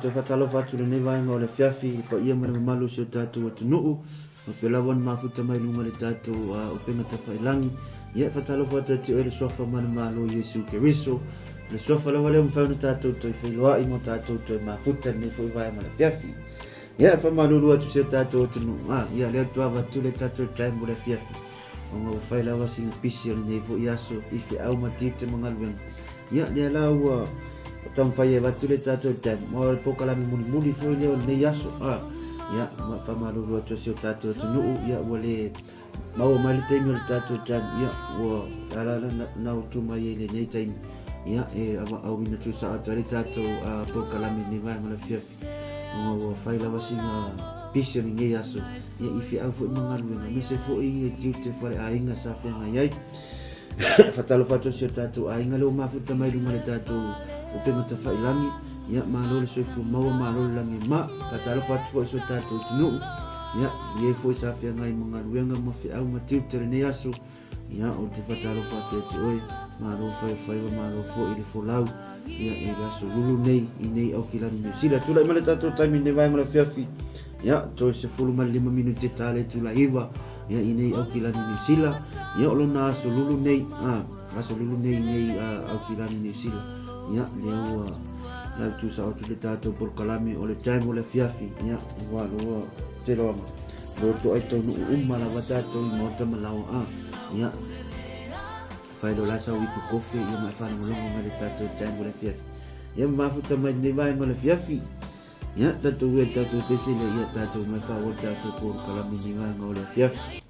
te whatalofa atu le nei vaenga o le fiafi pa ia mana mamalu si o tātou atu nuu o pe lawan mafuta mai lunga le tātou o penga ta whailangi ia whatalofa atu ati o le sofa mana malo Yesu Keriso le sofa lawa leo mwhauna tātou toi whailoa i mo tātou toi mafuta nei fo i vaenga le fiafi ia whamalulu atu si o tātou atu nuu ia leo tuawa tu le tātou taimo le fiafi o ngā whailawa singa pisi o le nei fo i aso i whi au matip te mga luenga ia lea lau tam fai watu le tātou taimo mo le pokalami muni fo i leo nei aso ia ma whamalulu atu si o tātou atu nuu ia ua le mau mai le taimi o le tātou taimo ia ua alala na utuma i le nei taimi ia awa au ina tu sa atu le tātou pokalami ni vai ma le fiafi o ngā whailawa singa pisi o le nei aso ia i whi au fo i mga luenga me se fo i tiu te whare a inga sa whenga iai whatalo whato si o tātou a inga leo mafuta mai lunga le tātou o penga ta whailangi ia mālo le soifu maua mālo le langi ma whatalo whatu fo i so tātou tinu ia i fo i sa whenga i mga luenga mo whi au ma tiu te le nei aso ia o te whatalo whatu e te oe mālo whaiwa mālo fo i le folau ia e raso lulu nei i nei au kilani New Zealand tula i male tātou taimi nei vai mala fiafi ia toi se fulu ma 5 minuti tale tula iwa ia i nei au kilani New Zealand ia o lona aso lulu nei nei au kilani New Zealand ia leo lau tu sa o tu le tātou por kalami o le taimi o le fiafi ia ua loa te roanga lo to ai tonu umala wa tātou i mota malawa ia fai do lasa wipu kofi ia mai whana molongo mai le tātou taimo le fiafi ia mafuta mai nei vai ma le fiafi ia tātou ue tātou tesile ia tātou mai whawa tātou por kalami nei vai ma o le fiafi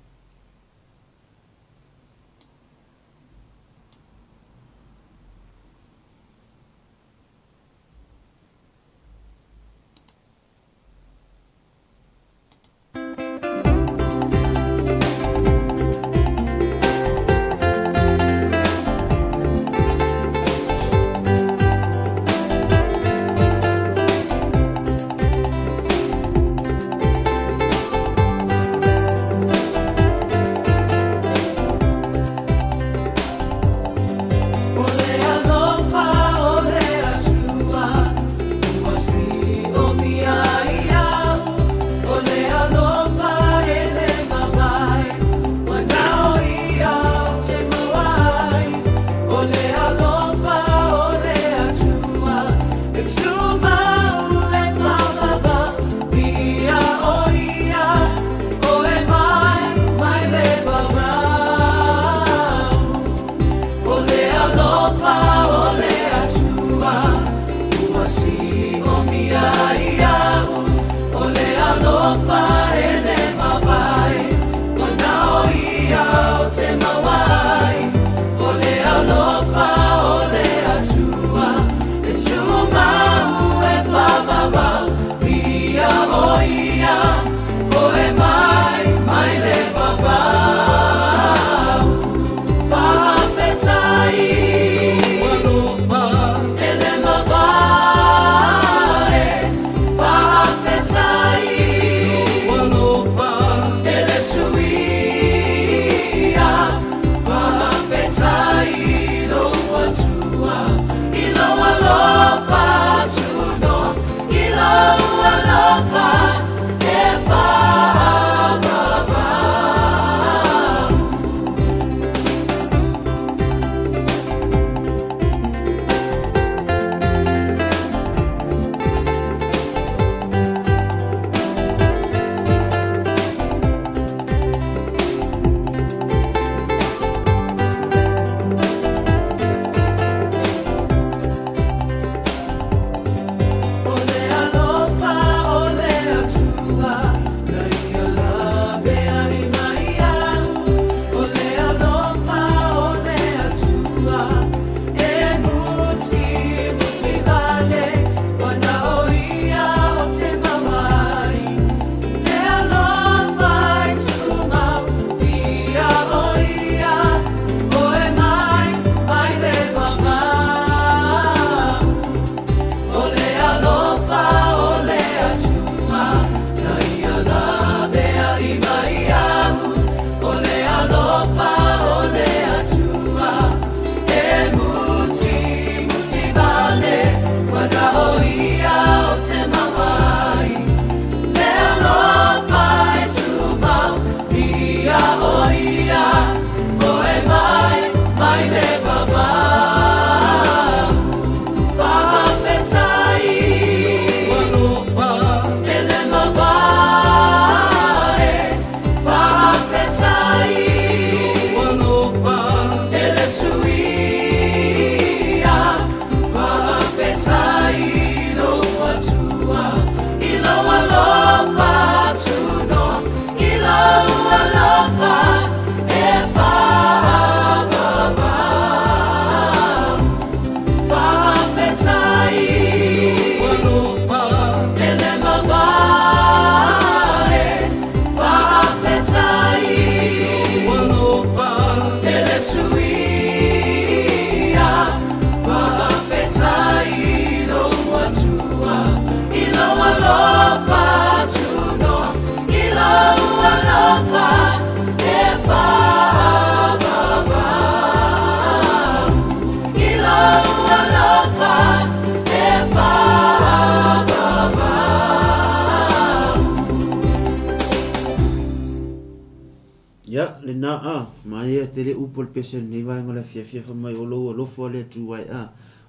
le na mai tele upol pesen ni vai ngola fia mai lo fo le tu wai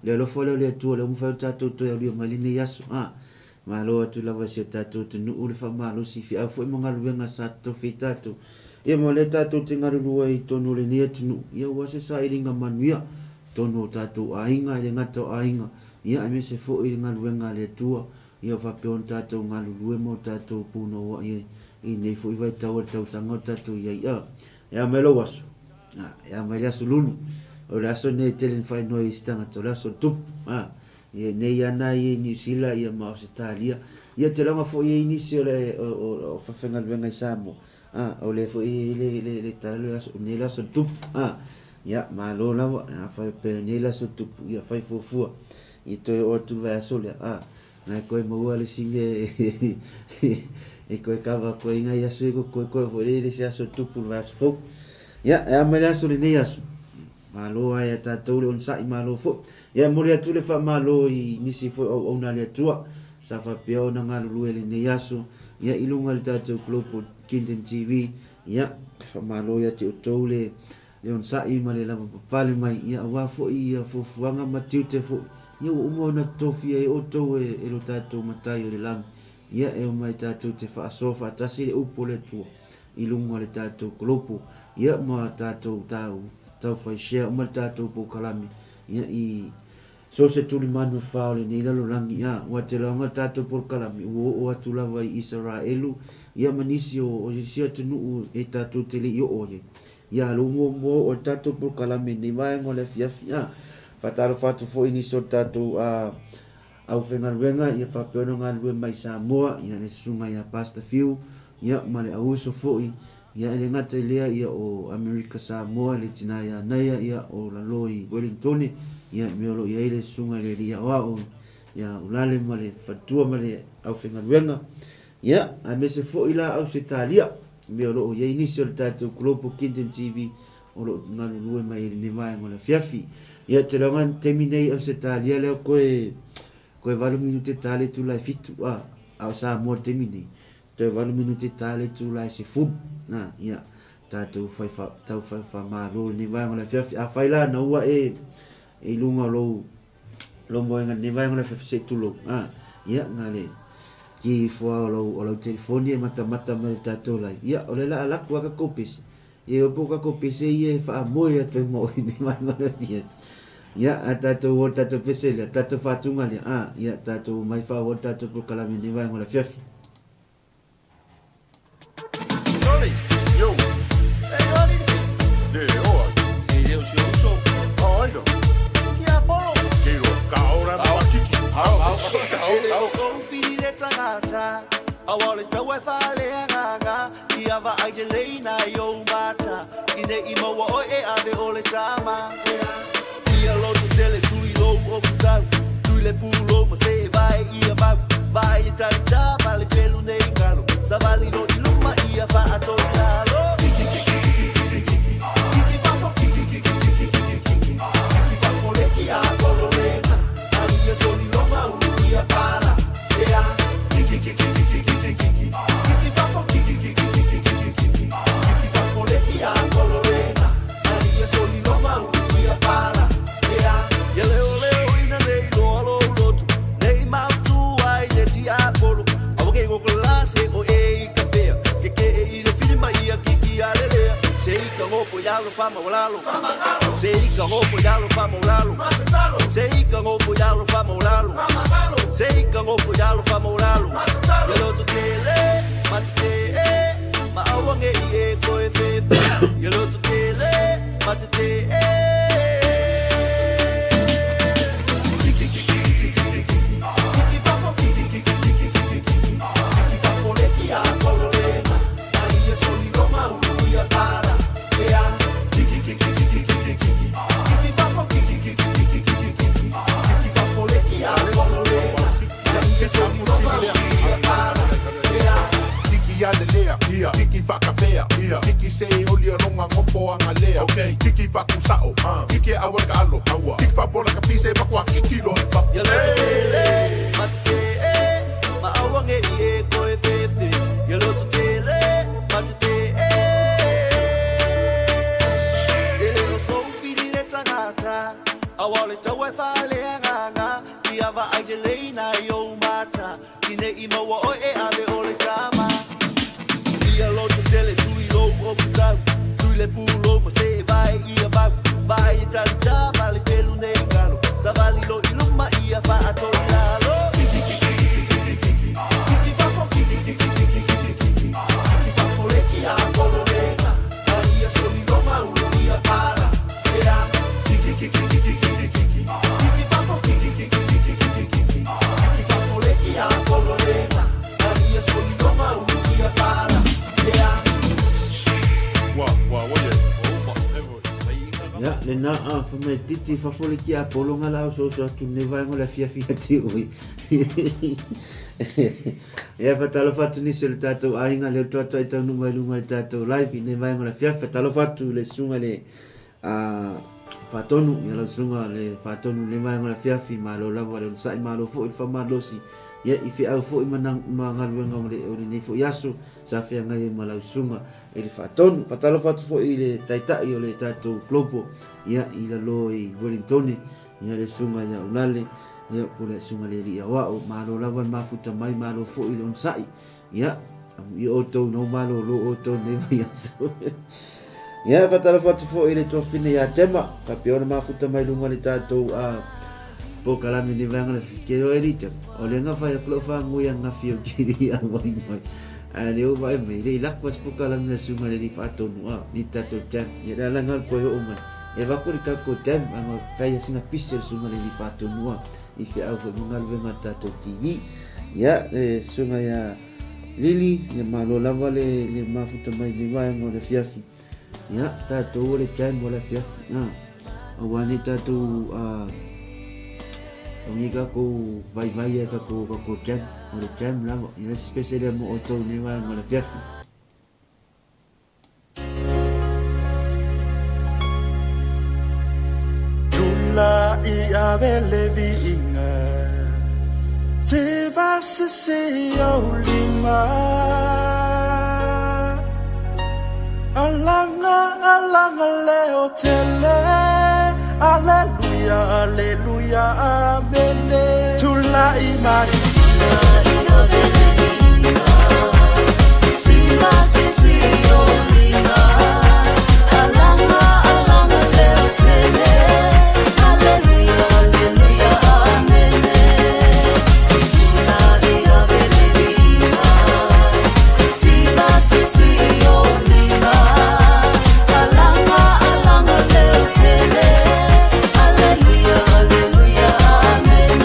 le fo le tu le mu fa tato to ya mai ni yasu ma lo tu la va se tato tu nu le fa ma lo si fia fo mo ngalu venga sa to fitato e mo le tato tingaru luai to no le ni tu nu ia wa se sa iringa manuia to no tato ainga le ngato ainga ia me se fo iringa luenga le tua ia fa pe on tato ngalu lue mo tato puno wa ia i nei fo i vai tau sanga tato ia me lo wasu ia me le asu lulu o le aso nei telen fai noi stanga to le aso tup ia nei ana i New Zealand ia ma Australia ia te langa fo i inisi o fa fenga luenga i Samoa o le fo i le talo aso nei le aso tup ia ma lo lava fa pe nei le aso tup ia fai fofua i to o tu vai aso le na koe maua le singe e koe kawa koe inga i asu e koe fo le se aso tupu le aso fo ia me le aso le nei aso malo ai tatou le on sai malo fo ia mo le atu le fa malo i nisi fo o na le atua sa fa pe ona nga lu le nei aso ia ilunga le tatou Global Kingdom TV ia fa malo ia te o le on sai ma le lava papale mai ia wa fo ia fo fuanga matiu te fo ia o mo na tofi e o to e lo tatou matai o le lang ia e o mai tatou te fa sofa tasi le upo le tu ilunga le tatou Global ia ma tatou tau fai share ma tatou po kalami ia i so se tuli manu faole ni lalo langi ia wa te longa tatou po kalami o atu lava i Israelu ia manisi o sia tunu e tatou tele i o ia lo mo o tatou po kalami ni vai ngole fia fatalo fatu fo ini so tatou au fengaluenga ia fapeona galue mai Samoa ia le sunga ia Pastor Phil ia ma le auso fo'i ia le ngata lea ia o America Samoa le tina ia naia ia o laloi Wellington ia meolo ia le sunga le ia o ia ulale ma le fatua ma le au fengaluenga ia a me se fo'i la au se talia meolo ia inisio le tatou Global Kingdom TV o lo ngalulue mai le vai ma le fiafi ia te longan teminei au se talia leo koe 20 minute tale tu lai fitu au sa mo teminei te 20 minute tale tu lai se fu ia tatu fai fa ma lo ni vai ngala fiafi a fai la na ua e lunga lo mo nga ni vai ngala fiafi se tu lo ia ngale ki fo lo telefoni mata ma tatu lai ia ole la ala ku ka kopis e o po ka kopis e fa mo ia te mo ni vai ngala fiafi ia tatou o tatou pesele tatou fatunga le ia tatou mai fa o tatou por kalami ni vai ngala fiafi Sorry yo hey Oli de hoy si yo so ay no ya polo quiero caora da kiki au so file tangata awale tawa fale nganga ia va agelina yo mata ine imo o e ave ole tama ia lo to tele tu i lo o futa tu le pulo ma se vai ia vai ta vale pelo nei calo sa vali lo di luma ia fa ato ia lo fama olalo sei ka ngopo yalo fama olalo sei ka ngopo yalo fama olalo sei ka ngopo yalo fama olalo yalo to tele matete ma awange e ko e fefe yalo to tele matete Kiki fakafea, kiki se oli ronga ngofo angalea. Okay, kiki fakusao, kiki awalka alo, kiki fabola kapise bakwa kiki lo fa. Yale matete, ma awange e ko e fefe. Yalo to tele matete. ima wa o e ave o le kama ia lo to tele tu I lo o puta tu le pulo ma se vai ia vai e tali ta vale pelu nei galo sa vali lo iluma ia fa atoria lo Ya, lena famai titi fafole ki a polonga la so tu ne vai ngola fia ti ui. Ya fatalo fatu ni se tato ainga le toto ita nu mai lu mai tato live ne vai ngola fia fatalo fatu le sunga le fatonu ya la sunga le fatonu le vai ngola fia fi malo la wale sai malo fo il famalosi ya ifi au fo manang mangalu ngole o ni fo yasu sa fia ngai malo sunga ele fatonu fatalo fatu fo ile taita I le tato globo ya ila lo I Wellington ya le sunga ya unale ya pule sunga le ria wa o malo lava mafuta mai malo fo ile on sai ya I oto no malo lo oto ne ya so ya fatalo fatu fo ile to fine ya tema kapiona mafuta mai lunga le tato po kalami ni vanga ke o erita o le nga fa ya klo fa mo ya nga fio kiri ya mai mai ale o vai me le lak pas po kalami na sunga le fa to no ni tato jam ya la ngal po o mai e va por ka ko jam ama kaya singa pisel sunga le fa to no I fi au mo ngal venga tato tv ya sunga ya lili ya malo lava le mafuta mai ni vai mo le fiafi ya tato o le jam mo le fiafi na o wani tato Amiga ko vai ya ko jam o le jam la ina spesial mo oto ni wa ngala fiafi Tula I ave levi inga se va se o lima alanga leo tele Alleluia, alleluia, amen. Tula imani, Sima sisi olima, alanga alanga leo tele. Alleluia, alleluia, amen. Tula iabelima, sima sisi olima, alanga alanga leo tele. Alleluia, alleluia, amen.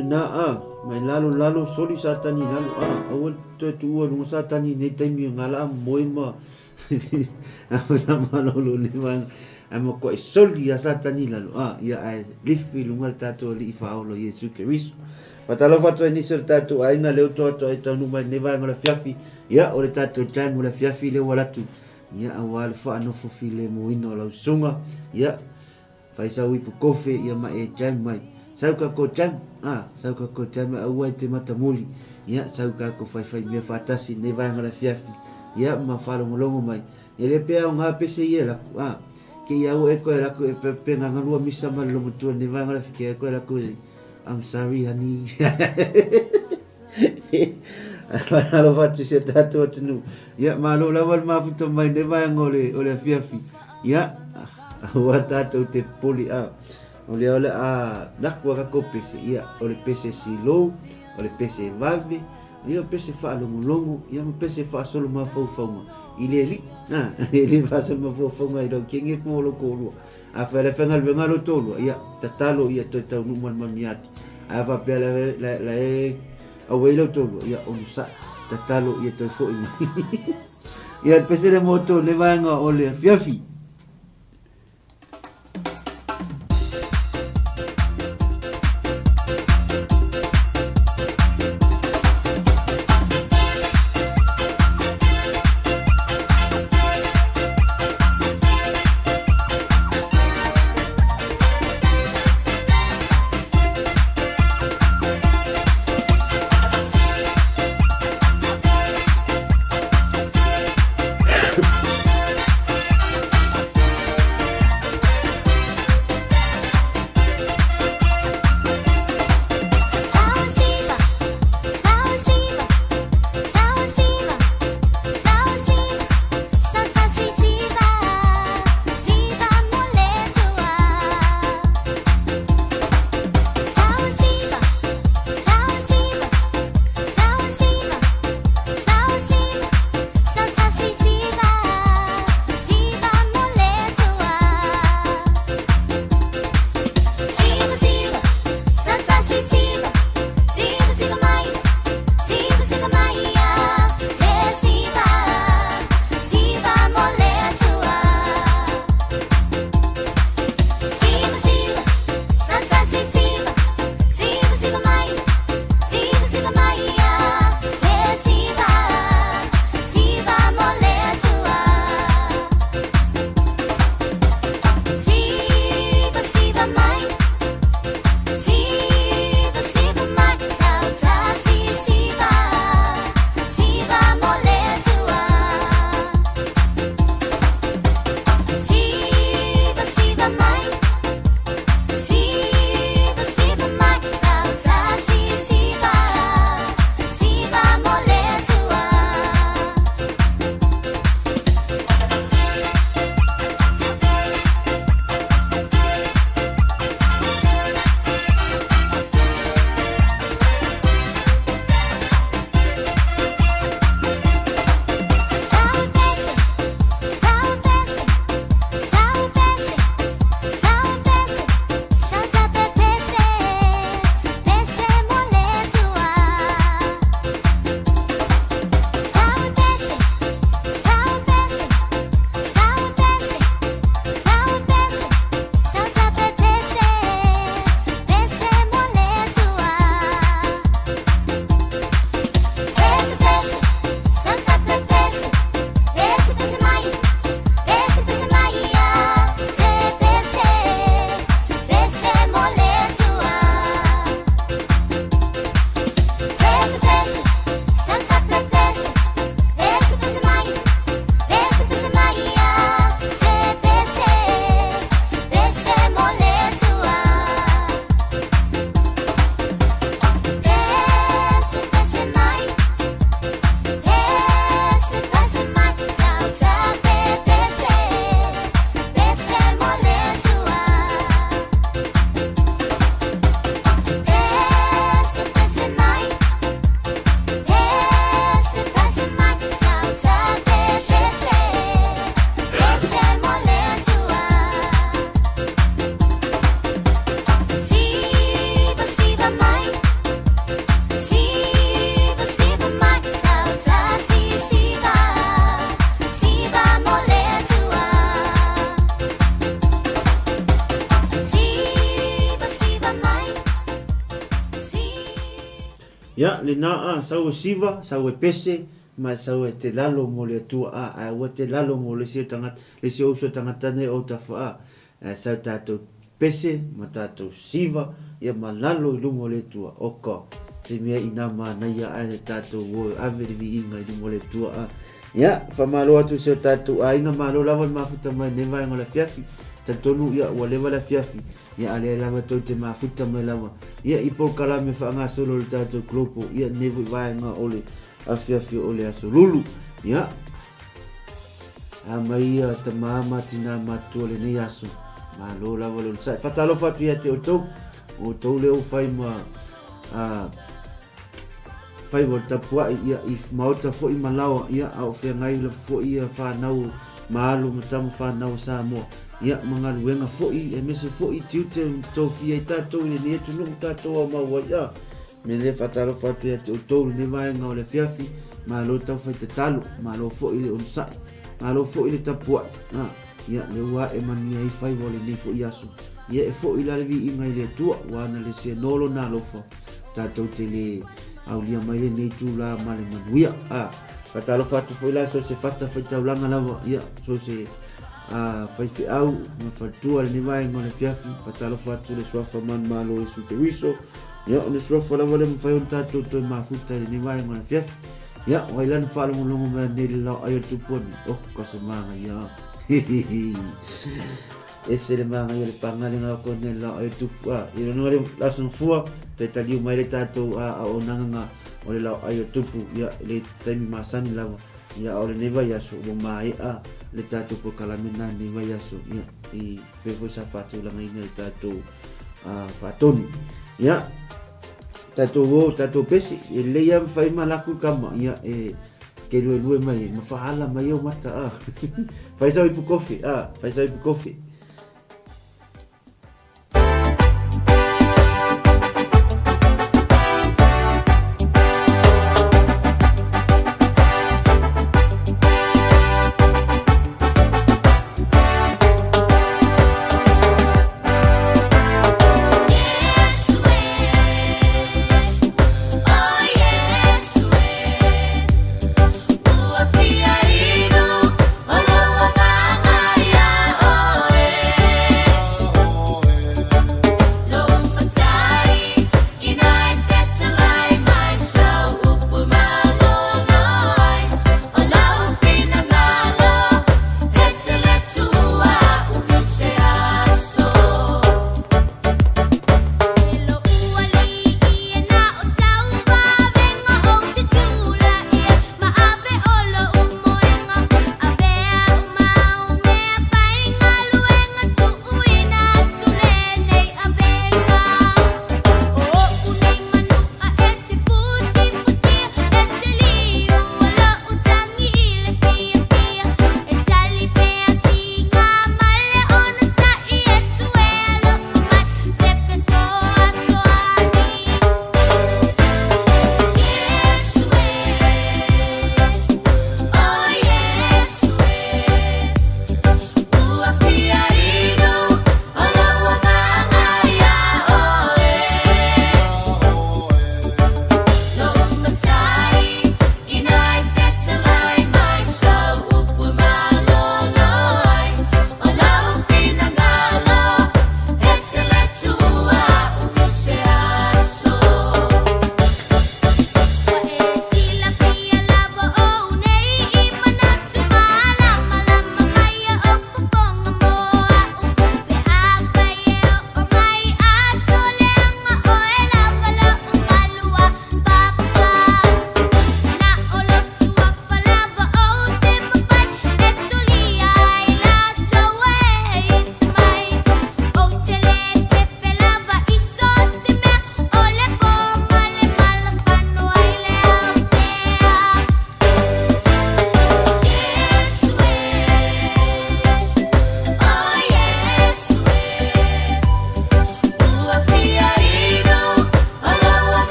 le na mai lalo soli sa tani lalo awal tu lunga sa tani nei taimi ngala moi ma ana malolo le man ama ko soli sa tani lalo ia ai lifi lunga tato li faolo Yesu Keriso patalo fatu ni ser tato ai nga leo to e tanu mai ne vai ngala fiafi ia o le tato time o le fiafi le walatu ia awal fa no fofile mo ino la sunga ia faisa wi pu kofe ia ma e time mai sauka ko jam sauka ko jam au te mata muli ia sauka ko fai me fatasi ne vai ngala fiafi ia ma falo molongo mai ele pe au nga pese ia la ke ia o eko era ko pe nga ngua misa ma lo mutu ne vai ngala fike ko era ko I'm sorry honeyalo fatu se tatu atunu ia malo lawal ma futo mai ne vai ngole ole fiafi ia wa tatu te poli ole dakwa ka kopese ia ole pese silo ole pese vave ia pese fa longo ia pese fa solo ma fo ile ele fa solo ma fo ngai do kinge ko lo a fele fengal vengalo tolo ia tatalo ia to tau numan mamiat a fa pele la awelo tolo ia onsa tatalo ia to fo ia pese le moto le vanga ole fiafi le na sau siva sau pese ma sau te lalo mo le tua a wa te lalo mo le sio tanga le sio so tanga tane o ta fa sau tato pese ma tato siva ia malalo i lumo le tua oka te mea ina ma na ia ai tato wo ave vi inga i lumo le tua ia fa malo atu sio tato a ina malo lawan mafuta mai ne vai ngola fiafi tatonu ia wa le wala fiafi ia ale lava to te mafuta mai lava ia i por kala me fa nga solo le tato grupo ia nevo vai nga ole a fiafi ole asolulu ia a mai ta mama tina matole ne yaso malo lava lo sai fatalo fatu ia te o to le o fai ma fai volta pua ia if mauta fo i malawa ia au fe ngai le fo ia fa nau malu matamu fa nau sa mo ia mangalu wenga fo i e mese fo i tiute to fia tato i ne tu no tato ma wa ia me le fatalo fatu ia te to ne mai nga le fiafi malo ta fa te talo malo fo i on sai malo fo i tapua ia le wa e mania i fai vole ni fo iaso ia e fo i la vi i mai le tua wana le se nolo na lofo tato te le au lia mai le nei tu la male manuia fatalo fatu fo la so se fata fa taulanga lava ia so se fai fi au ma fatua le mai ngone fiafi fatalo fatu le swafa man malo e su te wiso ia le swafa la vole fai un tato to ma futa le mai ngone fiafi ia wailan falo mo longo me ne la ayo tupon ka semanga ia ese le manga ia le pangale nga ko ne la ayo tupua ia no le lasun fua te tali mai le tato a onanga o le la ayo tupu ia le taimi masani lava ia o le neva yaso o mai le tato po kalamena neva yaso ia i pefo sa fatu la ngai le tato fatonu ia tato pesi le ia fai malaku kama ia ke lue mai mafahala mai o mata fai sa ipu kofi fai sa ipu kofi Oh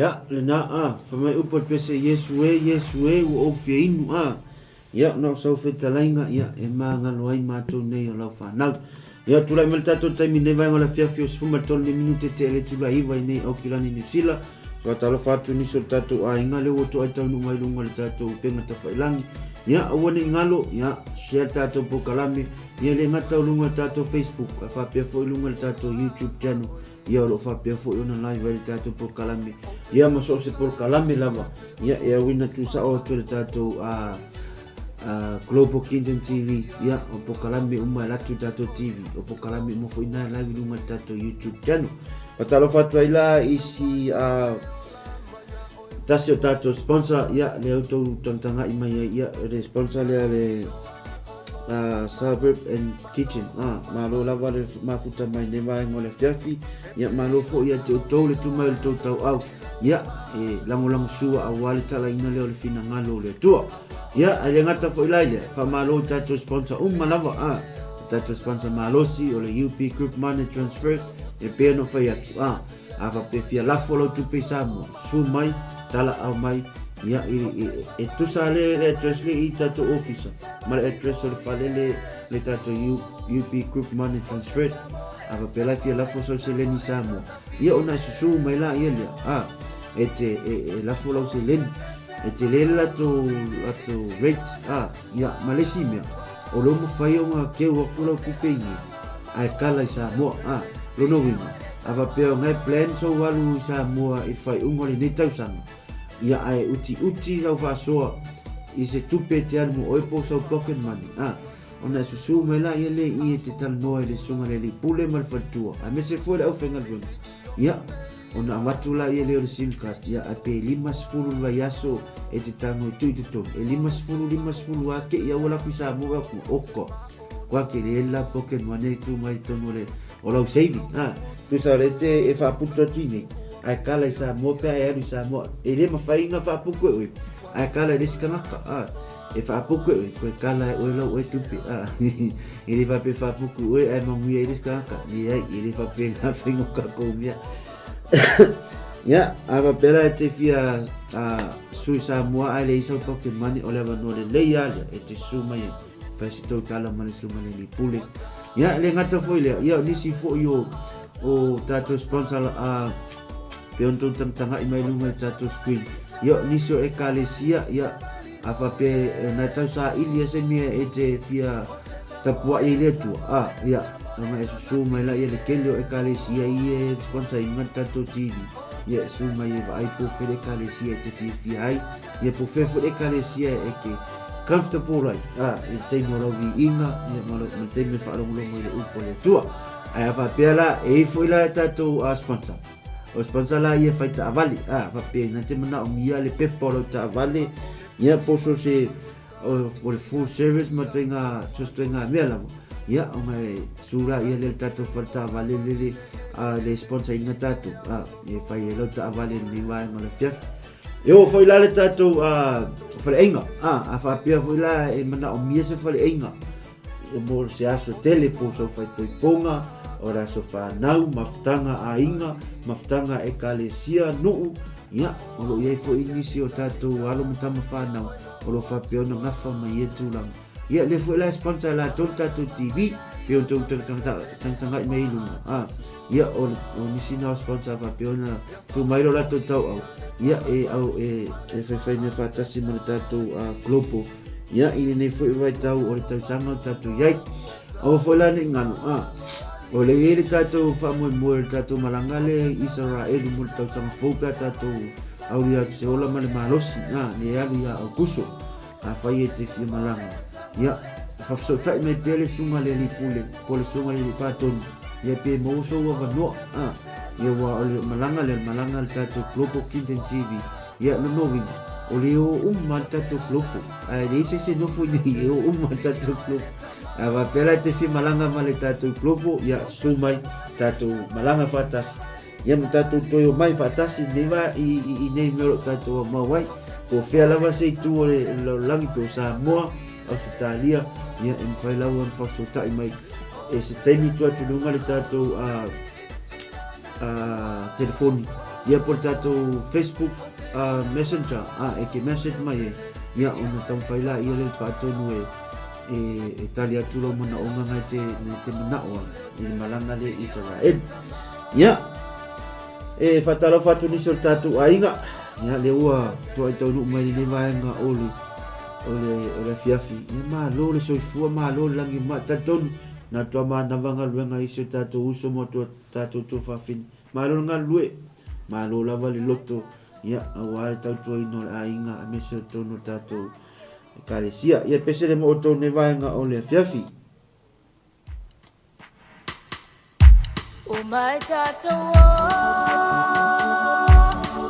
Ya, lena famai upo pese Yesu o fia inu ya no sau fetalainga ya e mangalo ai matou nei o lau whanau. Ya tulai mele tatou taimi nei vai ngola fiafi o sifuma tolu minute te ele tulai iwa nei au kilani New Zealand. So atalo fatu ni so tatou inga leo oto ai tau numai lunga le tatou penga tawhailangi. Ya awane ngalo ya share tatou pokalame ya le ngata lunga tatou Facebook a whapea fo lunga le tatou YouTube channel. Ya lo whapea fo ona live le tatou pokalame. Ya maso se pokalame lava. Ya wina tu sa o to le tatou Global Kingdom TV ya o pokalame uma latu tatou TV o pokalame mo fo ina live lunga tatou YouTube channel. Patalo fatu ila isi tasio tatou sponsor ya le auto tantanga ima ya le sponsor le Suburb and Kitchen malo lava le mafuta mai ne mai ngole fiafi ya malo fo ya te auto le tuma le tau au ya lango sua awale tala ina le fina ngalo le tua ya ale ngata fo ilaile fa malo tatou sponsor lava tatou sponsor malosi o le UP Group Money Transfer e pe no fai atu ava pe fia lafo lo tu pe samo su mai tala au mai ya e tu sale le address le i tatou officer ma le address o le fale le tatou UP Group Money Transfer ava pe la fia lafo so se le ni samo ia ona susu mai la ia le e te lafo lo se le e te le la to rate ya malesi mea o lo mo fai o nga ke o kula ku pengi ai kala i Samoa lo no wina ava pe o ngai plan so walu Samoa i fai ungoli nei tau sanga ia ai uti au fasoa i se tupe te anu o epo so pocket money ona susu mai la ia le i te tal noa le sunga le pule mal fatua a me se foi au fenga dun ia ona amatula ia le sim card ia a pe 5 vai aso e te tango tu te to e 5 ake ia wala pisa mo ku oko kwa ke le la pocket money tu mai to le o lau saving tu sa le te e fa puto tini ai kala isa mo pe ai isa mo e le mafai nga fa puko e ai kala le skanaka e fa puko e ko kala o lo e tu pe e le fa pe fa puko e ai mo mi e le skanaka e ai e le fa pe nga fingo ka ko mia ya ava pera te fia sui Samoa ai le isa pocket money o le va no le leia e te suma ye fa si to kala mani suma le pule ya le ngata foi le ya nisi fo yo o tatou sponsor pe on tanga i mai lunga tatou screen ya nisi o ekalesia ya afa pe na tau sa ilia se mia e te fia tapua i le tu ya ma e su mai la ya le kelio ekalesia i sponsor i ngata tatou TV ya su mai vai po fe ekalesia te fia ai ya po fe ekalesia e ke comfortable right e te moro vi inga e moro te me fa lo le upo le tua ai fa pela e foi la tatou sponsor o sponsor la ia fai ta vale fa pe na te mana o mia le pepolo ta vale ia poso se o full service ma tenga sostenga mela ia o mai sura ia le tatou falta vale le sponsor inga tatou e fai lo ta vale ni vai ma le fiaf yo foi la le tatou fale inga fa pia foi la e mana o mia se fale inga e mo se aso telefon so fai toi ponga ora so fa nau maftanga ainga maftanga e kalesia no ya o lo ye fo inisi o tatou alo mtama fa nau o lo fa pia no ngafa mai e tulang ya le fo la sponsor la tatou TV pe on tanga i mai lunga ya o nisi na sponsor fa pia na tu mai lo la tatou ya e fai ne fa tasi mo tatou Global ya ini ne fo vai tau o tau sanga tatou yai o fo la ni ngano o le ere tatou whamoe tatou malangale Israel mo tau sanga fouka tatou auria se ola male malosi ne ali au kuso fai e te fia malanga ya fafso tai me pele sunga le li pole sunga le fatoni ya pe mo so wa no ya wa malanga le tatou Global Kingdom TV ya no novin o leo tatou Global le se no foi ni o tatou Global ava pela te fi malanga male tatou Global ya sumai tatou malanga fatas ya tatou toyo mai fatas ni va i nei mero tatou mawai ko fe lava se tu lo langi to Samoa Australia ya en fai lawan fa so tai mai e se temi tu lunga le tatou telefoni ia por tatou Facebook Messenger ke message mai ia ona tau faila ia le whaatonu e tali atu lo mana o nganga te manao i malanga le Israel ia e whatalo whatu ni sur tatu ainga ia le ua to ai tau nu mai le vaenga ole fiafi ia ma lo le soifua ma lo langi ma tatonu na toa ma navanga luenga i sur tatu uso mo tatu to whafini ma lo nga lue ma lo lava le loto ia awale tau tua ino ainga a mese tono tatu kalesia ia pese le mo o tone vaenga ole fiafi O mai tatou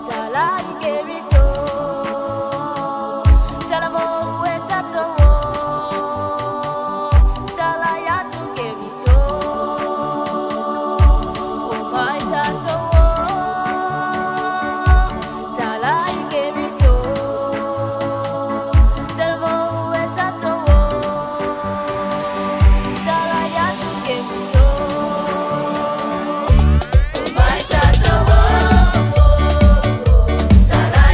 tala i geriso tala mo e tatou tala ya tu geriso O mai tatou tala i geriso tala mo e tatou tala ya tu geriso Tala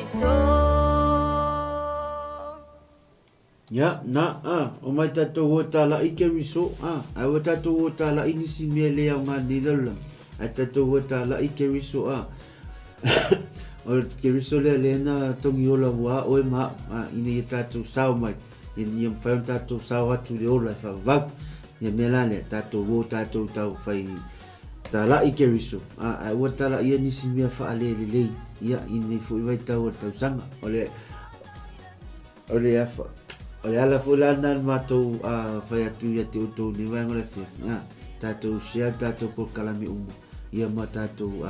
riso. Ya, o mai tatou o tala i ke riso, ai o tatou o tala i nisi mea lea o ngā nilala, ai tatou o tala i ke riso, o ke riso lea lea na tongi ola wā, oe maa, ina i tatou sao mai, ina i mwhai tatou sao atu le ola e whakavau, ia mea la lea tatou o tatou tau whai tala i ke riso, ai o tala i nisi mea wha ale le lei, ia ina i fui vai tau o tau sanga, o le afa, o le ala fulana matou fai atu ia te utou ni vai ngole fef tatou share tatou por kalami umu ia ma tatou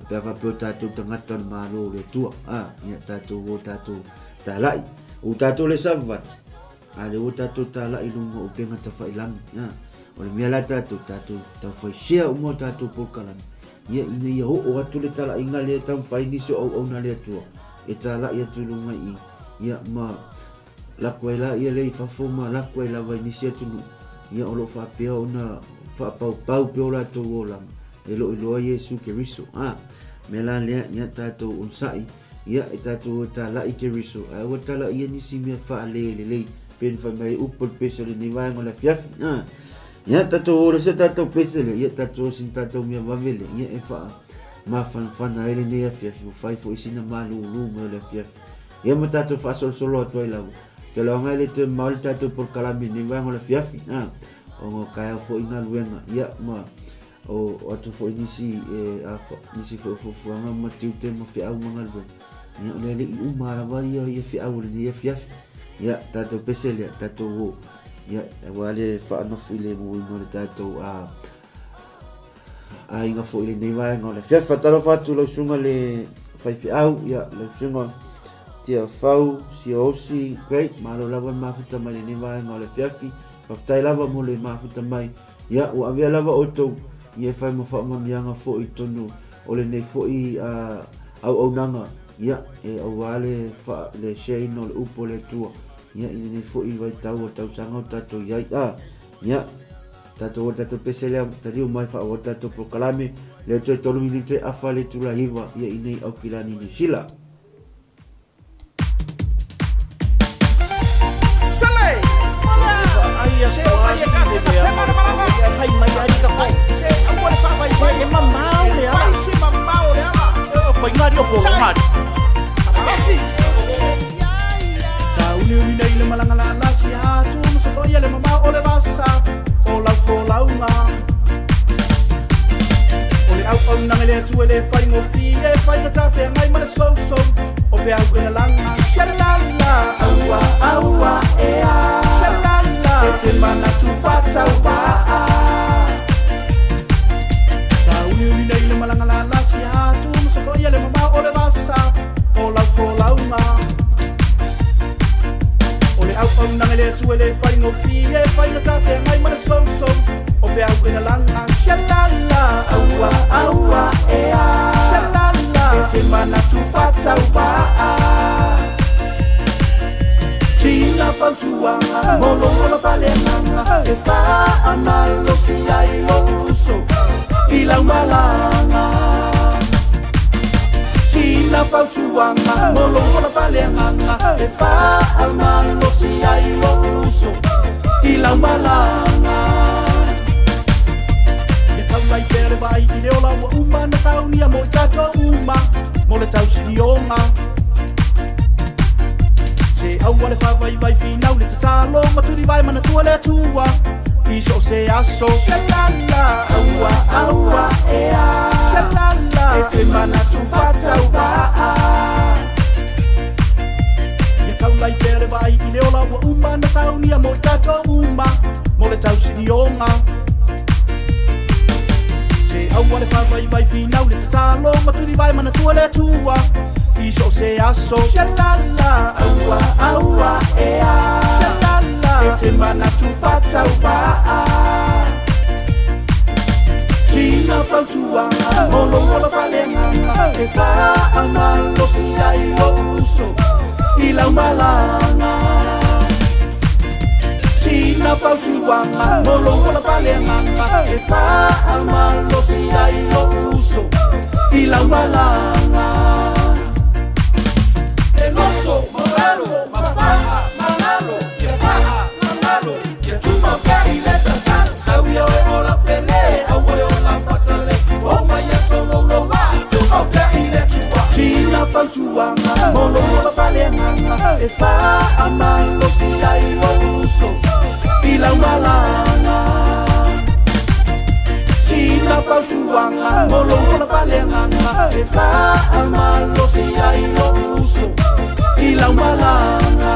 pe fa pe tatou tangata malo le tua ia tatou o tatou talai o tatou le savat ale o tatou talai lungo o penga ta fai lang o le mela tatou ta fai share umo tatou por kalami ia ina ia o atu le talai ngale tam fai ni so o na le tua e talai ia tulunga i ia ma la kuela ia lei fa fuma la kuela vai nisia tunu ia o lo fa pea ona fa pau pe ola to ola e lo Yesu ke riso mela le nya tato unsai ia tato ta la ke riso a o ta la ia nisi me fa le pen fa mai upol peso le ni vai ngola fiaf ia tato o se tato peso le ia tato sin tato me va vele ia e fa ma fan ele ne fiaf fa fo isina malu me le fiaf ia ma tato fa solo to ila te longa le te mal tatou por kalami ni vai ngola fiafi o ngo kaya fo ina luenga ia ma o atu fo inisi nisi fo anga ma tiu te ma fi au mangal ben ia le i umara vai ia fi au ni ia fiafi ia tatou pesele tatou o ia wale fa no file mo no le tatou inga fo ile ni vai ngola fiafi talo fatu lo sunga le fai fi au ia le sunga tia fau si osi great malo lava mafuta mai ni vai ngole fiafi paftai lava mo le mafuta mai ia o avia lava oto ia fai mo fa mianga fo i tonu o le nei fo i au nanga ia e o wale fa le shei no le upo le tua ia i nei fo i vai tau sanga tato ia ia tato pesele tari o mai fa o tato proklame le tolu minute afale tula hiva ia i nei au kilani ni sila falsuanga Molo falenganga E fa amalo si ai lo uso Ila malanga Sina falsuanga Molo falenganga E fa amalo si ai lo uso Ila malanga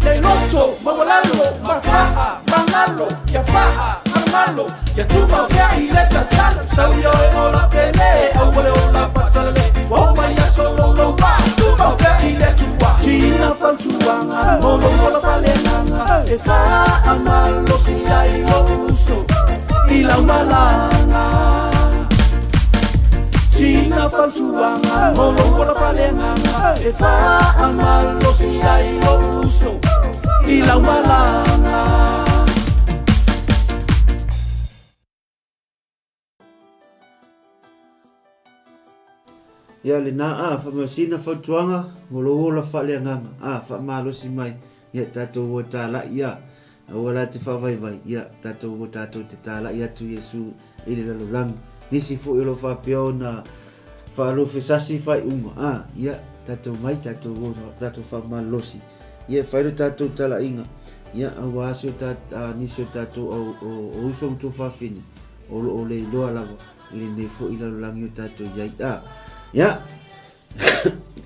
Dei loto, mawalalo, mafaa, mangalo, ya faa, mangalo, ya tuba ya ileta talo, sauyo ola pele, awale ola fatale, woma ya solo lo wa, tuba ya iletua, sina fantuanga, molo ola falenanga, e fa amalo si ai lo uso, ila malanga. Sina falsuanga, molo ola falenanga, e fa amalo si ai lo uso, ila malanga. Ya le na fa masina fatuanga molo fa le nganga fa malo si mai ya tato wo tala ya wala te fa vai vai ya tato wo tato te tala ya tu Yesu ile la lang nisi fu ilo fa piona fa lo fesasi fa uma ya tato mai tato wo tato fa malo si ya fa tato tala inga ya awaso tato niso tato o usong tu fa fini o le do ala ile ne fu ilo lang yo tato ya ya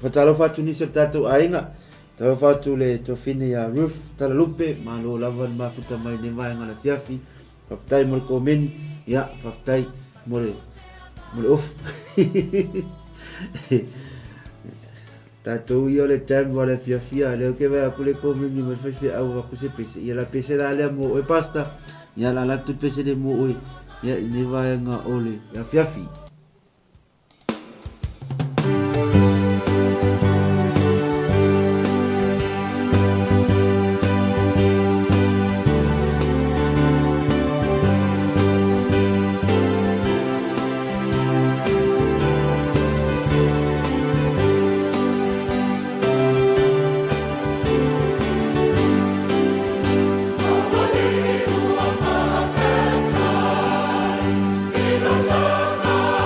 fatalo fatu ni septato ainga talo fatu le tofine ya roof tala lupe malo lavan mafuta mai ne mai ngala fiafi faftai mol komen ya faftai mol off tato yo le tam wala fiafia le ke va pule komen ni mol fafi au va kuse pese ya la pese la le mo e pasta ya la tu pese de mo ya ne va nga ole ya fiafi. Ina sana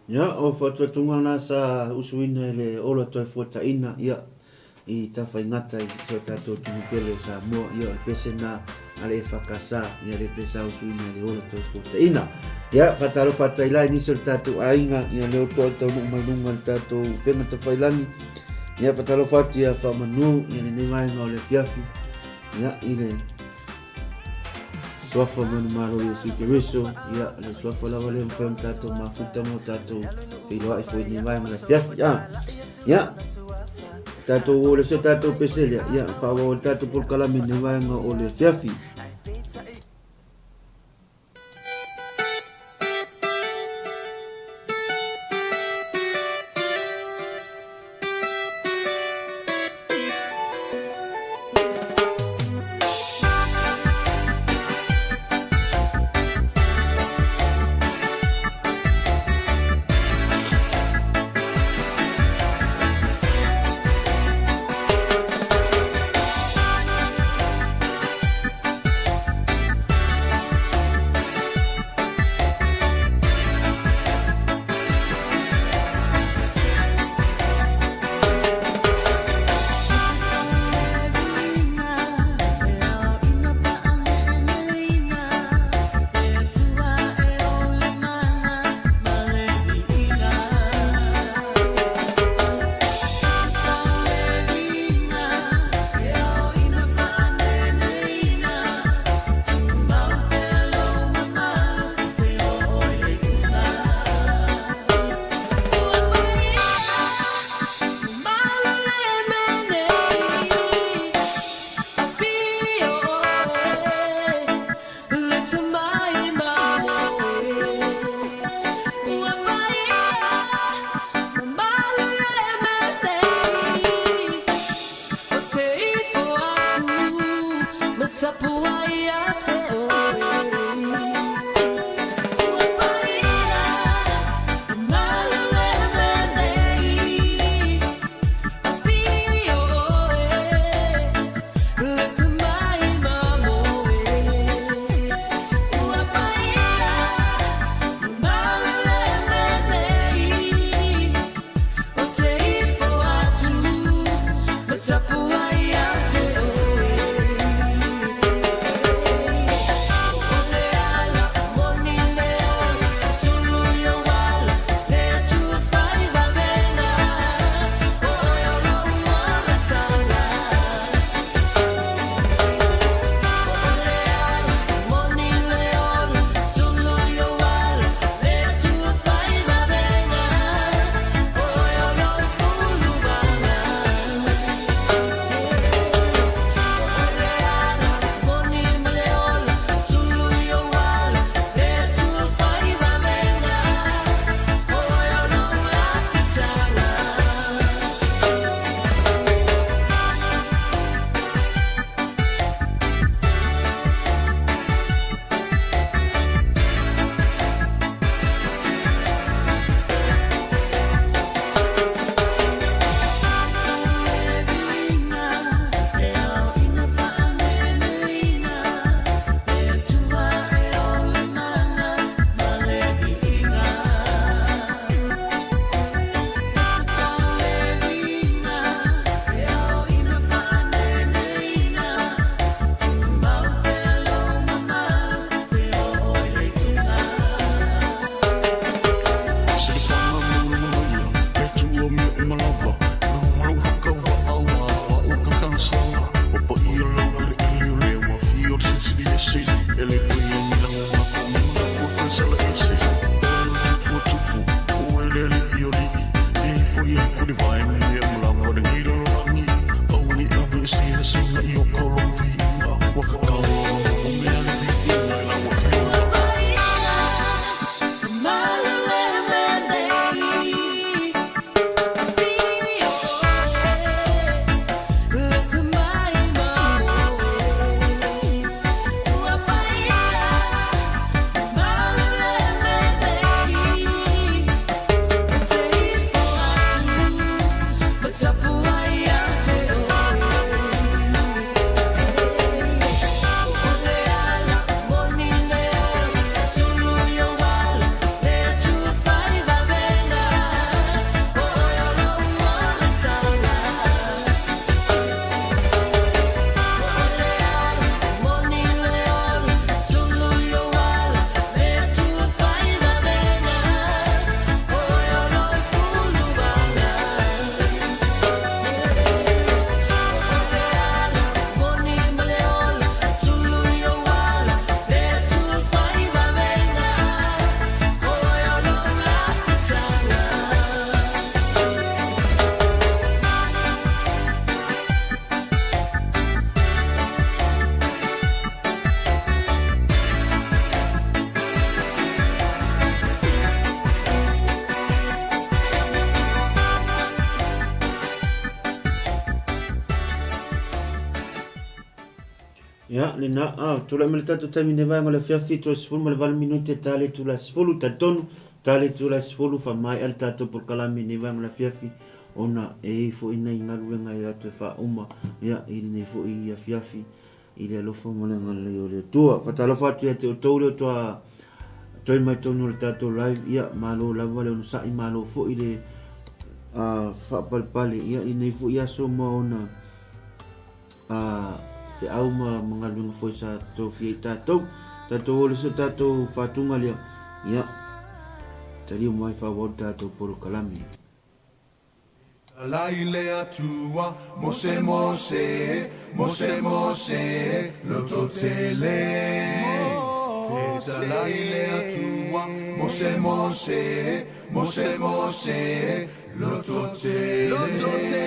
Ya, o whatuatunga nā sa usuina le ola toi fuataina, ia, i tawhai ngata i so tātou tumupele sa mua, ia, pese nā ale e whakasa, ia le pesa usuina le ola toi fuataina. Ia, whataro whatailai niso le tātou ainga, ia leo toa tau nuk mainunga le tātou penga tawhailangi, ia, whataro whatu ia whamanu, ia le newainga o le piafi, ia, i le swafa manu maro Yesu Keriso, ia le swafa lawa le mpem tato mafuta mo tato piloa i fwoi ni mai mana piafi, ia tato o le so tato peselia, ia whawa o le tato polkalami ni mai nga o le piafi. Ya, lina tula melita tu tami neva ngole fiafi tu sfulu male val minute tale tu la sfulu tatonu tale tu la sfulu fa mai al tato por kalami neva ngole fiafi ona e fo ina ngalu nga ya tu fa uma ya ili ne fo ia fiafi ili lo fo mole ngale yo le tua fa talo fa tu te tole to toi mai tonu le tato live ya malo la vale no sa malo fo ile fa palpali ya ina fo ya so mo ona se au mengalung foi sa to fi tato le so tato fatunga le ya tali mai favor tato por kalami La ile atua mose mose mose mose lo totele la ile atua mose mose mose mose lo totele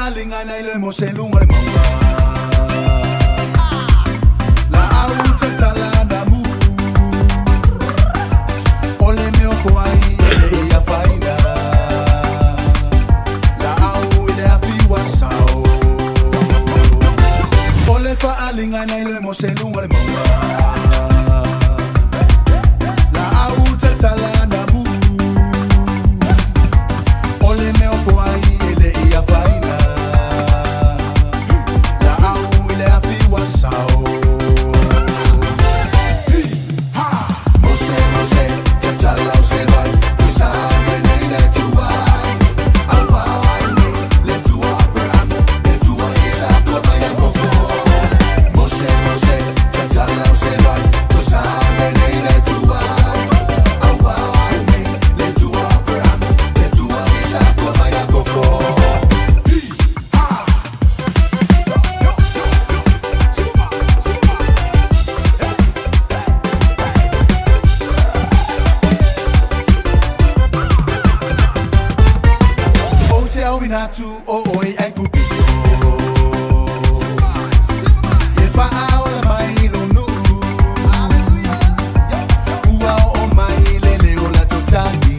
Alingana ile moselunga mama la au tala na mu ole me ofai ile ya faida la au ile afi wasao ole fa alingana ile moselunga mama la au tala na mu ole me ofai ile ya faida Natu oi ai pupito Efa aula mai lo nu Ua o mai lele o la totali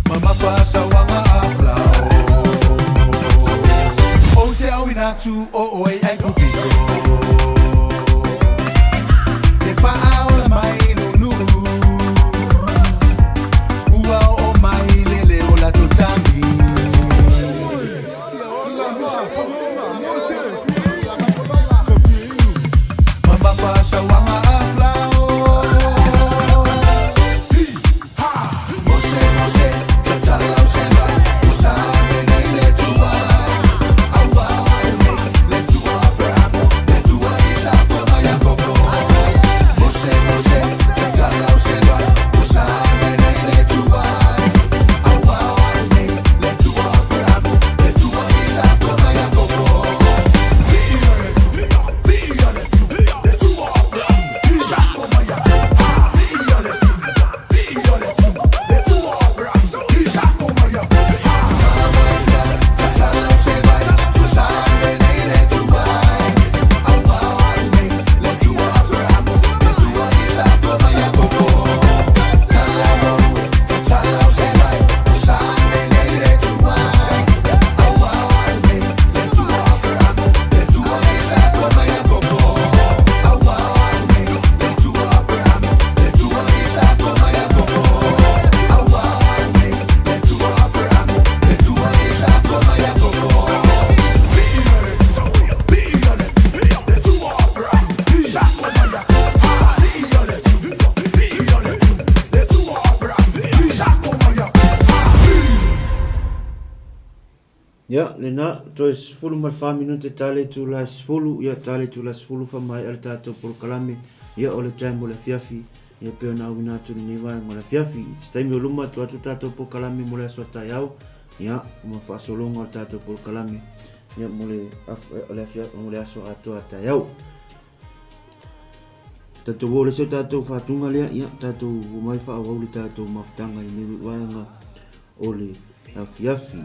Mama pasa wanga aflao O se au natu oi ai pupito Efa aula mai lo nu Ya, lena to sfulu mal fa minute tale tu la sfulu ya tale tu la sfulu fa mai al tato por kalame ya ole time ole fiafi ya pe na wina tu ni vai mole fiafi stai mi luma tu tato por kalame mole so ta yau ya mo fa solongo al tato por kalame ya mole ole fiafi mole so ato ta yau tatou o le se tatou whātunga lea ia tatou mai whaawau le tatou mawhitanga I niwi waianga o le afiafi.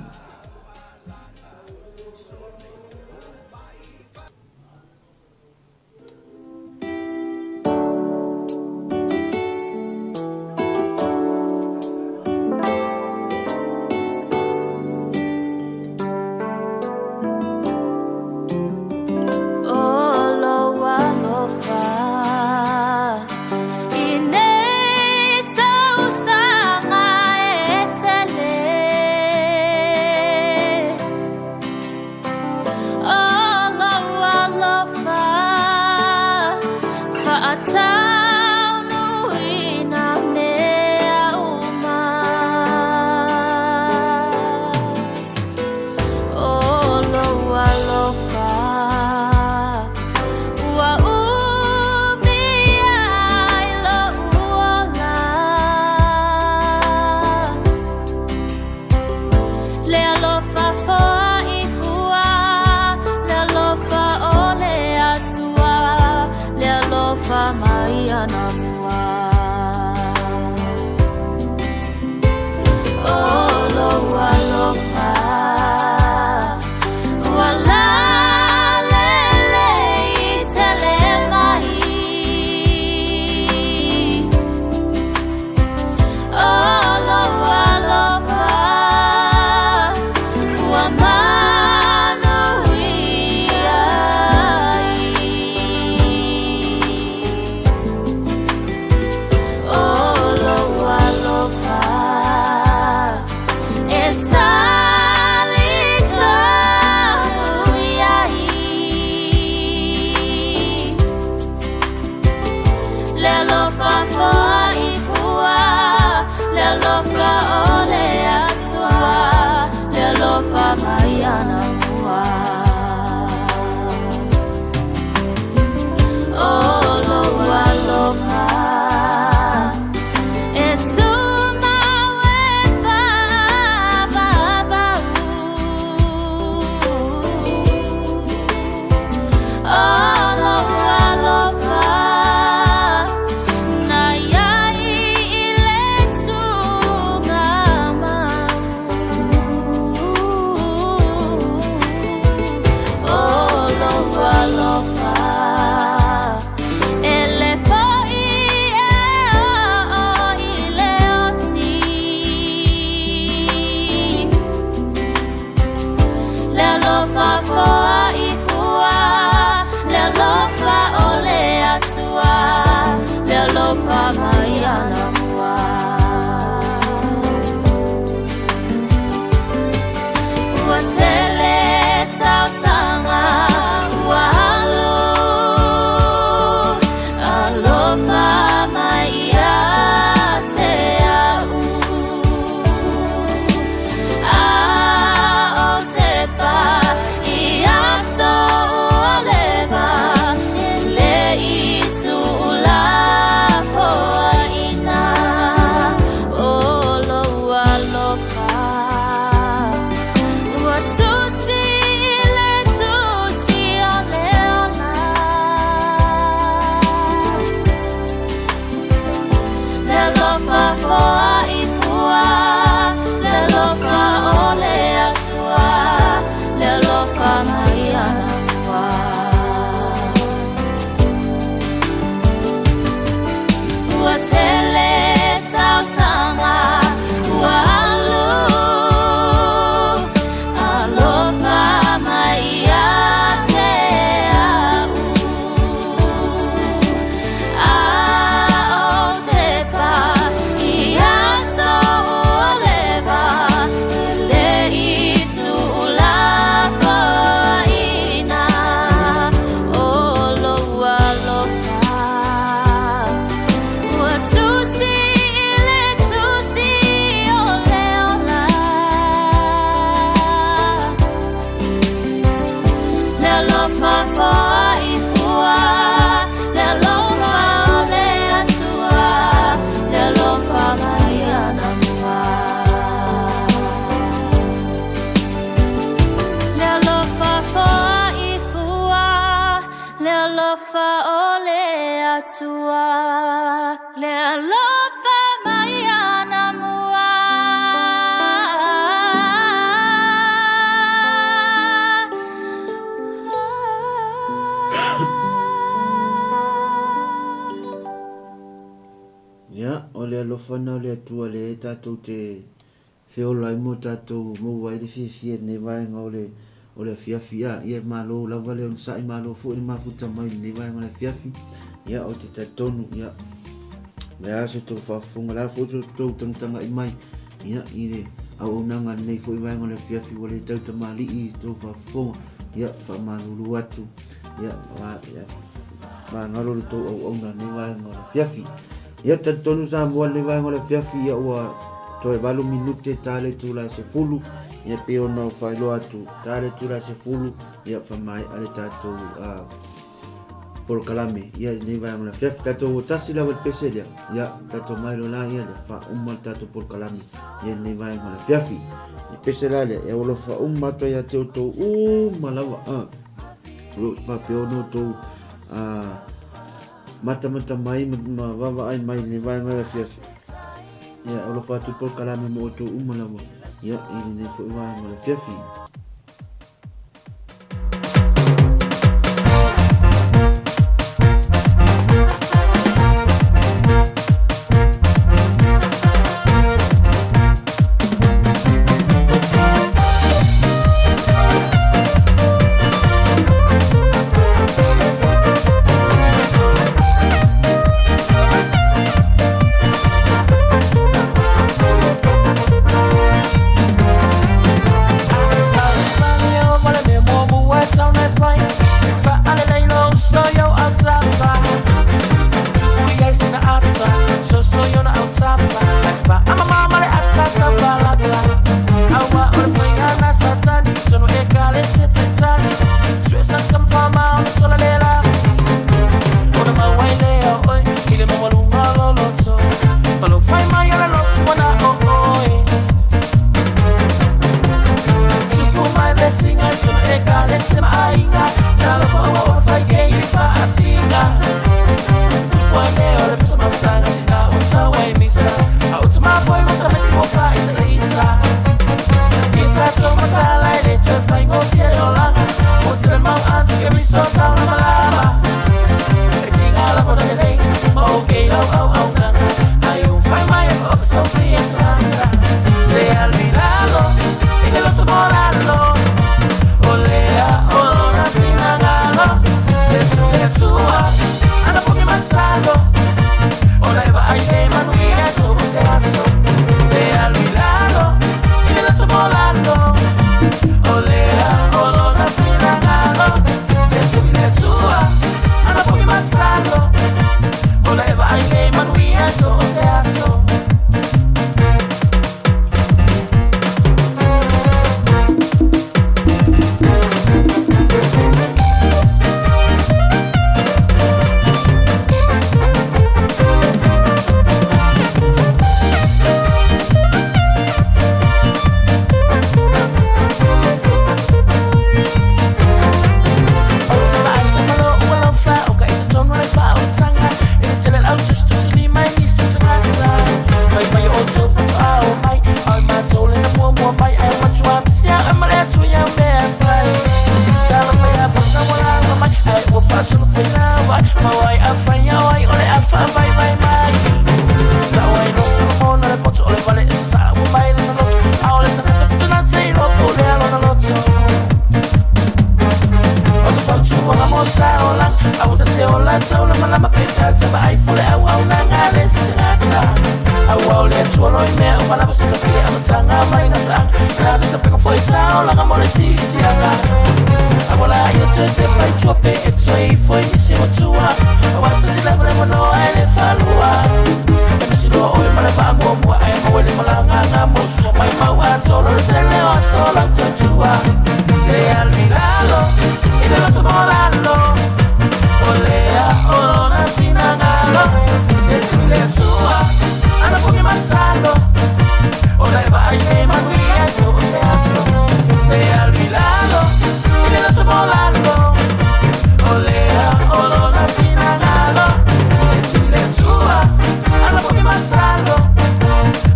whanau le atua le tātou te whiola i mo tātou mou ai le whiawhia ne vaenga o le whiawhia. Ia malo lava le on sai malo fu ni mafuta mai ne vaenga le whiawhi. Ia o te tatonu ia. Me ase tō whafunga la fu tō tangtanga i mai. Ia i le au nanga nei fu i vaenga le whiawhi o le tauta mali i tō whafunga. Ia whamanulu atu. Ia ngaro le tō au na ne vaenga le whiawhi. Ia tatonu sa mua le vaenga le whiawhi ia ua to e valu minute tale tula se fulu ia pe ona o failo atu tale tula se fulu ia famai ale tatou por kalame ia ne vai na festa tatou tasi la pese ia tatou mai lo la ia fa umma tatou por kalame ia ne vai na fiafi e pese la ia o lo fa umma to ia te to malawa lo pa pe ono to mata mai ma vava ai mai ne vai na fiafi. Ya Allah fatu por kalame mo to umalawa ya ini ne fo wa ma fiafi.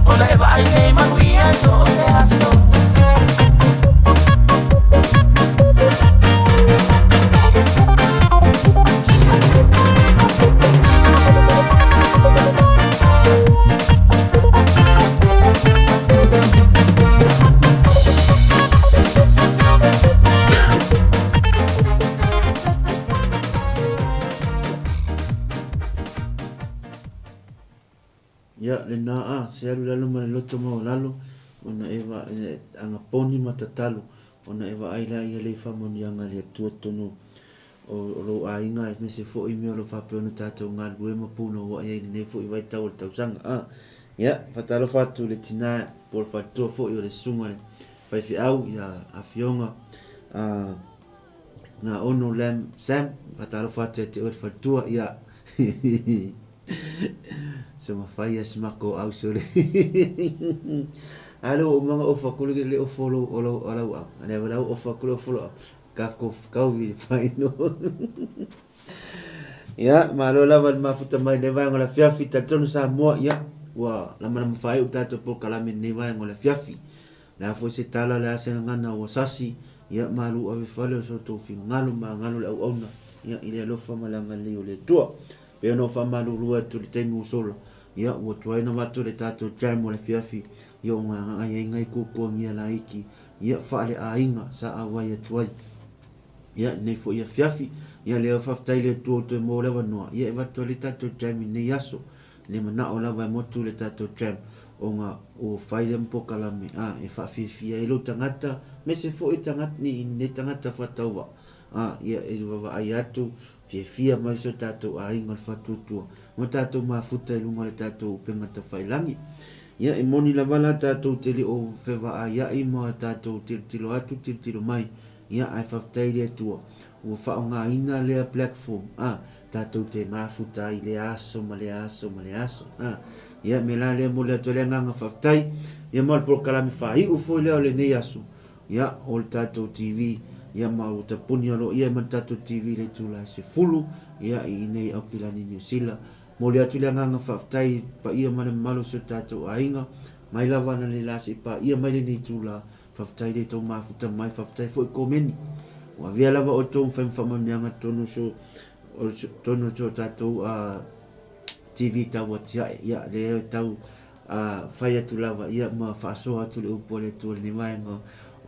Oleva le na se alu lalu ma le loto mo lalu ona eva anga poni matatalu ona eva aila ia le famoni anga le tuatono o lo ainga me se fo i me lo fa pe ona tato ngal gue mo puno wa ia ne fo i vai tau tau sanga ya fatalo fatu le tina por fatu fo i le sunga fai fi au ia afionga na ono lem sam fatalo fatu te o fatu ia so ma fai as mako au so le alo mga ofa kulu le ofolo olo ala ana wala ofa kulu ofolo kafko kawi fai no ya malo la van mafuta mai le vai ngola fiafi tatonu sa mo ya wa la mana mafai utato por kalame ne vai ngola fiafi la fo se tala la senga na wasasi ya malu ave fale so to fi ngalu ma ngalu la ona ya ile lo fa malanga le le tua pe no fa malu lua tu le tengu solo ya wo tuai na matu le tato jam le fiafi yo nga ai ngai ko ko ngia la iki ya fa le ainga sa awa ya tuai ya ne fo ya fiafi ya le fa ftai le tu to mo le no ya va to le tato jam ne yaso ne mana ola va mo tu le tato jam o nga o fai le mpo kalame e fa fi ya lo tangata me se fo tangat ni ne tangata fa tawa ya e va ayatu fia mai so tato ainga fa tu mo tato ma futa lunga le tato penga ta fai langi ya e moni la vala tato tele o feva ya i mo tato tilo atu tilo mai ya ai fa taile tu o fa nga ina le platform tato te ma futa ile aso ya mela le mo le tole nga fa tai ya mal por kala mi fa i u fo le ne yasu ya ol tato tv ya ma uta punya lo ya man tato tv le tula se fulu ya ine okilani New Zealand mo le atu le nga fa tai pa ia mana malo so tato ainga mai lava na le lasi pa ia mai le tula fa tai le to ma futa mai fa tai fo komeni wa via lava o to fem fa manyanga tono so tato tv ta wat ya le tau fa ya tu lava ya ma fa so atu le upole to le mai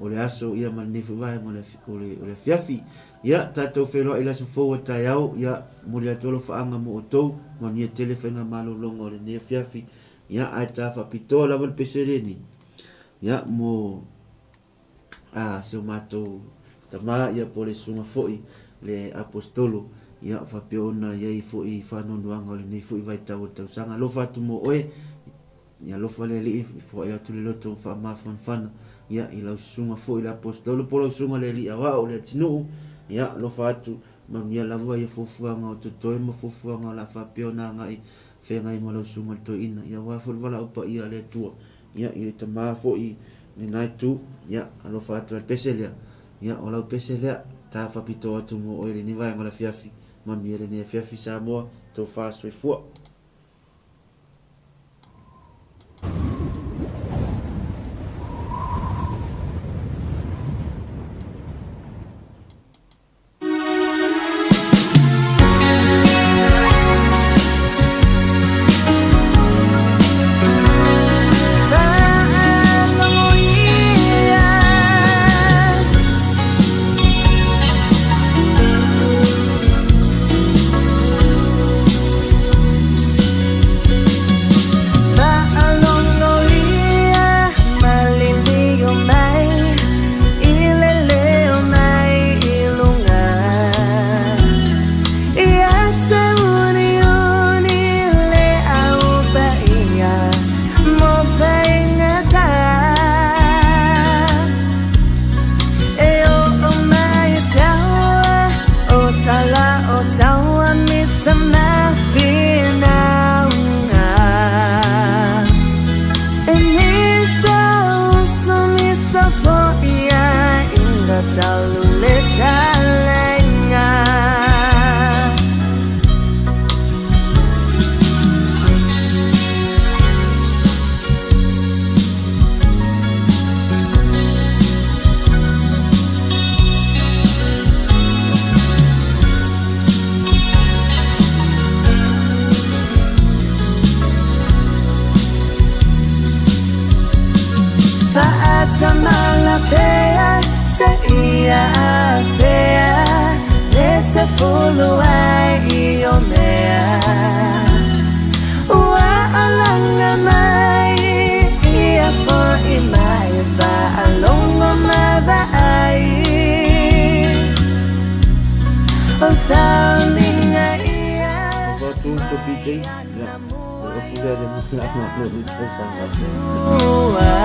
o le aso ia man nefu vai mo le fiafi ya tato felo ila so fo ta yao ya mo le tolo fa anga mo to mo ni telefona malo longo le ne fiafi ya ata fa pitola vol pesereni ya mo so mato tama ya pole sunga foi le apostolo ya fa peona ya foi fa no luanga le ne foi vai tau sanga lo fa tu mo oe ya lo fa le li fo ya tu le loto fa ma fan ya ila sunga fo ila apostolo polo sunga le li awa o le tinu ya lo fa tu ma mia la vo ya fofuanga o to mo fofuanga la fa peona ngai fe ngai mo lo sunga to ina ya wa fo vala upa ia le tu ya ile tama fo i ni nai tu ya lo fa tu peselia ya o la peselia ta fa pito tu mo o ni vai ngola fiafi ma mia le ni fiafi sa mo to fa so fo Follow I your man. Wa alanga Jay. Ya. Ofuga de mula ni tosanga. Tua